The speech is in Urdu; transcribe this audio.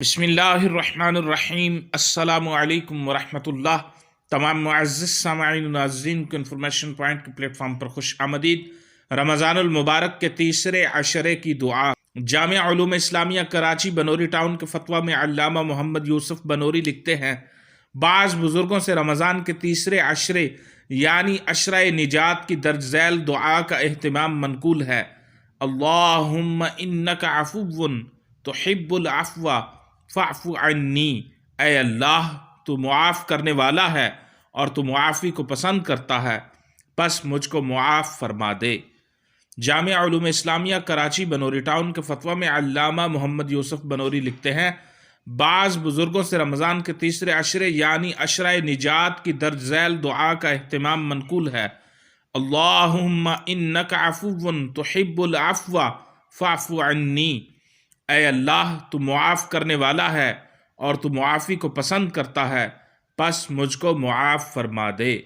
بسم اللہ الرحمن الرحیم۔ السلام علیکم ورحمۃ اللہ۔ تمام معزز سامعین و ناظرین کو انفارمیشن پوائنٹ کے پلیٹ فارم پر خوش آمدید۔ رمضان المبارک کے تیسرے عشرے کی دعا۔ جامعہ علوم اسلامیہ کراچی بنوری ٹاؤن کے فتویٰ میں علامہ محمد یوسف بنوری لکھتے ہیں، بعض بزرگوں سے رمضان کے تیسرے عشرے یعنی عشرہ نجات کی درج ذیل دعا کا اہتمام منقول ہے۔ اللہم انک عفو تحب العفو فاعف عنی، اے اللہ تو معاف کرنے والا ہے اور تو معافی کو پسند کرتا ہے، پس مجھ کو معاف فرما دے۔ جامعہ علوم اسلامیہ کراچی بنوری ٹاؤن کے فتویٰ میں علامہ محمد یوسف بنوری لکھتے ہیں، بعض بزرگوں سے رمضان کے تیسرے عشرے یعنی عشرہ نجات کی درج ذیل دعا کا اہتمام منقول ہے۔ اللہم انک عفو تحب العفو فاعف عنی، اے اللہ تو معاف کرنے والا ہے اور تو معافی کو پسند کرتا ہے، پس مجھ کو معاف فرما دے۔